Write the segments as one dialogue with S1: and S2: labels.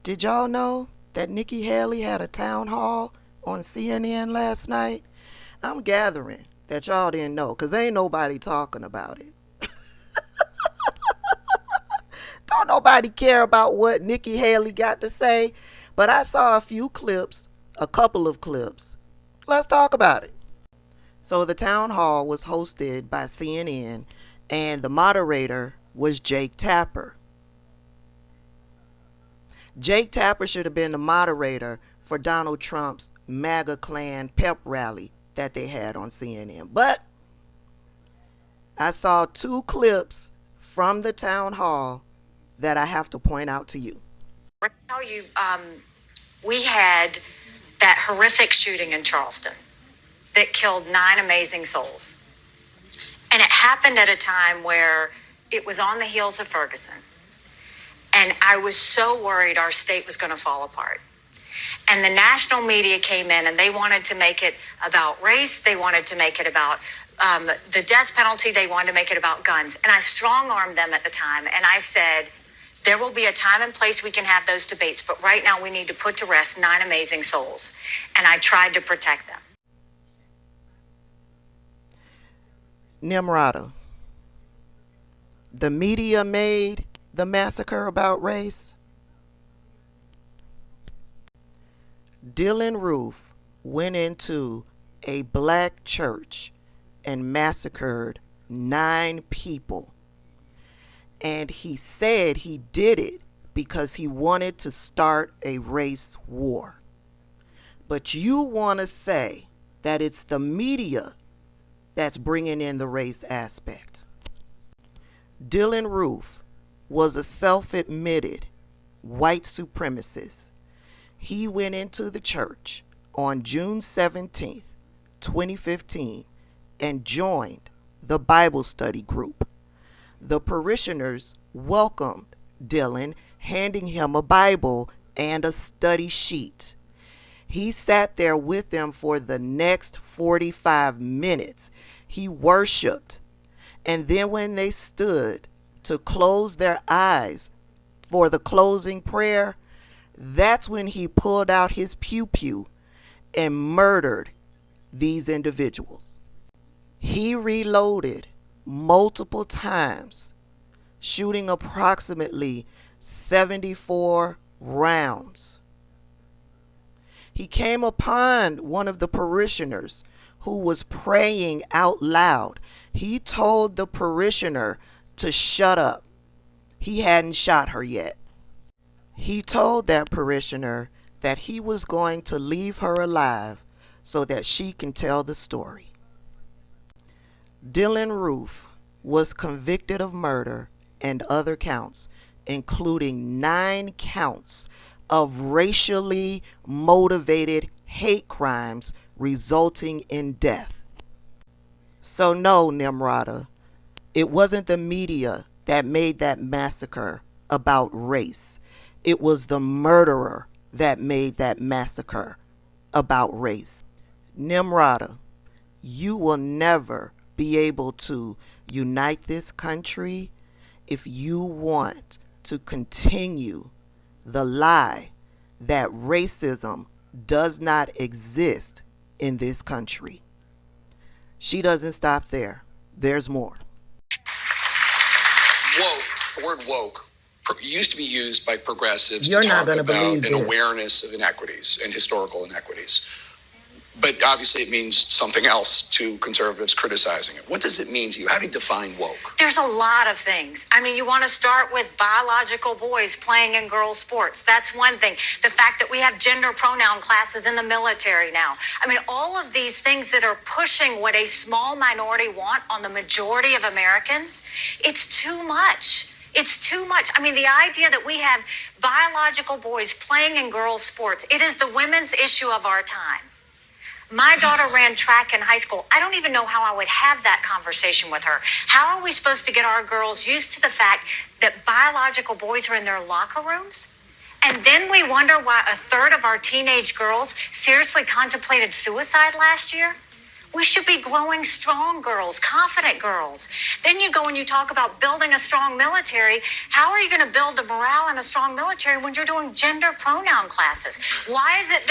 S1: Did y'all know that Nikki Haley had a town hall on CNN last night? I'm gathering that y'all didn't know because ain't nobody talking about it. Don't nobody care about what Nikki Haley got to say, but I saw a couple of clips. Let's talk about it. So the town hall was hosted by CNN and the moderator was Jake Tapper. Jake Tapper should have been the moderator for Donald Trump's MAGA Klan pep rally that they had on CNN. But I saw two clips from the town hall that I have to point out to you.
S2: I'll tell you, we had that horrific shooting in Charleston that killed 9 amazing souls. And it happened at a time where it was on the heels of Ferguson. And I was so worried our state was going to fall apart. And the national media came in and they wanted to make it about race. They wanted to make it about the death penalty. They wanted to make it about guns. And I strong-armed them at the time. And I said, there will be a time and place we can have those debates. But right now we need to put to rest 9 amazing souls. And I tried to protect them.
S1: Nimrata. The media made the massacre about race. Dylan Roof went into a black church and massacred 9 people. And he said he did it because he wanted to start a race war. But you want to say that it's the media that's bringing in the race aspect. Dylan Roof was a self-admitted white supremacist. He went into the church on June 17th, 2015, and joined the Bible study group. The parishioners welcomed Dylan, handing him a Bible and a study sheet. He sat there with them for the next 45 minutes. He worshiped. And then when they stood to close their eyes for the closing prayer, that's when he pulled out his pew-pew and murdered these individuals. He reloaded multiple times, shooting approximately 74 rounds. He came upon one of the parishioners who was praying out loud. He told the parishioner to shut up. He hadn't shot her yet. He told that parishioner that he was going to leave her alive so that she can tell the story. Dylan Roof was convicted of murder and other counts, including 9 counts of racially motivated hate crimes resulting in death. So no, Nimrata, it wasn't the media that made that massacre about race. It was the murderer that made that massacre about race. Nimrata, you will never be able to unite this country if you want to continue the lie that racism does not exist in this country. She doesn't stop there. There's more.
S3: Woke, the word woke, used to be used by progressives to talk about an awareness of inequities and historical inequities. But obviously it means something else to conservatives criticizing it. What does it mean to you? How do you define woke?
S2: There's a lot of things. I mean, you want to start with biological boys playing in girls' sports. That's one thing. The fact that we have gender pronoun classes in the military now. I mean, all of these things that are pushing what a small minority want on the majority of Americans, it's too much. It's too much. I mean, the idea that we have biological boys playing in girls' sports, it is the women's issue of our time. My daughter ran track in high school. I don't even know how I would have that conversation with her. How are we supposed to get our girls used to the fact that biological boys are in their locker rooms? And then we wonder why a third of our teenage girls seriously contemplated suicide last year? We should be growing strong girls, confident girls. Then you go and you talk about building a strong military. How are you going to build the morale in a strong military when you're doing gender pronoun classes? Why is it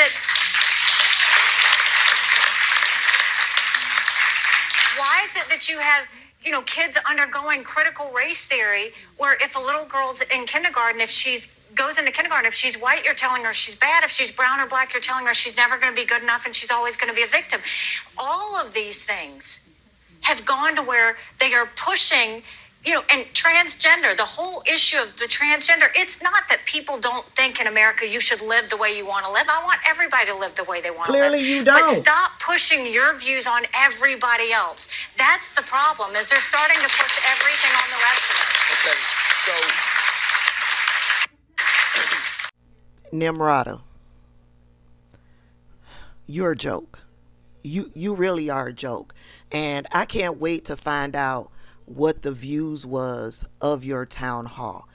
S2: that you have, kids undergoing critical race theory, where if a little girl's in kindergarten, if she's white, you're telling her she's bad. If she's brown or black, you're telling her she's never going to be good enough and she's always going to be a victim. All of these things have gone to where they are pushing, and transgender, the whole issue of the transgender, it's not that people don't think in America you should live the way you want to live. I want everybody to live the way they want to live.
S1: Clearly you don't.
S2: But stop pushing your views on everybody else. That's the problem, is they're starting to push everything on the rest of us.
S1: Okay, so Nimrata, you're a joke. You really are a joke. And I can't wait to find out what the views was of your town hall.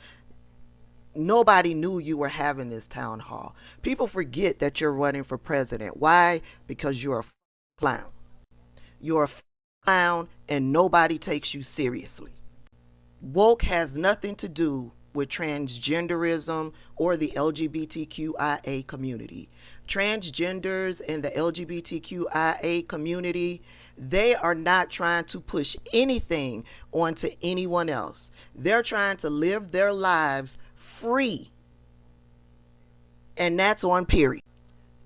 S1: Nobody knew you were having this town hall. People forget that you're running for president. Why? Because you're a clown. You're a clown and nobody takes you seriously. Woke has nothing to do with transgenderism or the LGBTQIA community. Transgenders and the LGBTQIA community, they are not trying to push anything onto anyone else. They're trying to live their lives free. And that's on period.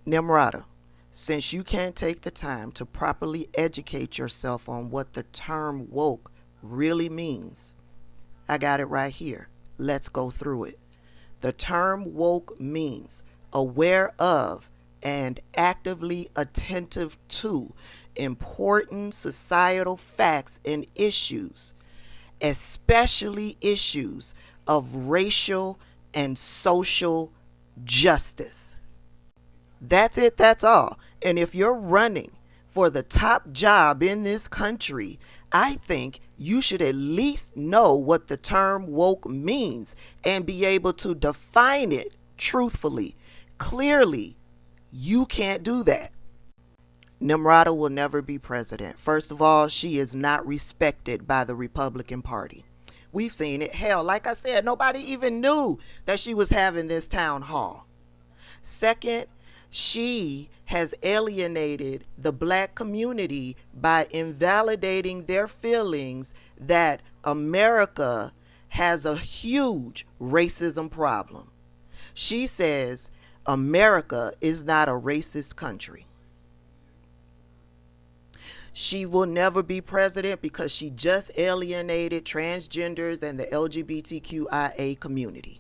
S1: Nimrata, since you can't take the time to properly educate yourself on what the term woke really means, I got it right here. Let's go through it. The term woke means aware of and actively attentive to important societal facts and issues, especially issues of racial and social justice. That's it, that's all. And if you're running for the top job in this country, I think you should at least know what the term woke means and be able to define it truthfully. Clearly, you can't do that. Nimrata will never be president. First of all, she is not respected by the Republican Party. We've seen it. Hell, like I said, nobody even knew that she was having this town hall. Second, she has alienated the black community by invalidating their feelings that America has a huge racism problem. She says America is not a racist country. She will never be president because she just alienated transgenders and the LGBTQIA community.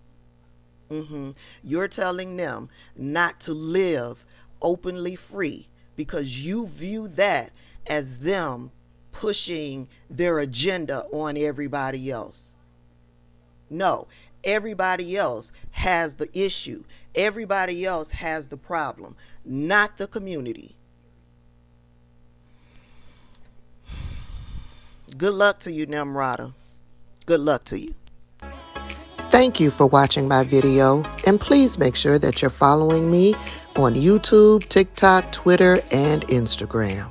S1: You're telling them not to live openly free because you view that as them pushing their agenda on everybody else. No, everybody else has the issue. Everybody else has the problem, not the community. Good luck to you, Nimrata. Good luck to you. Thank you for watching my video, and please make sure that you're following me on YouTube, TikTok, Twitter, and Instagram.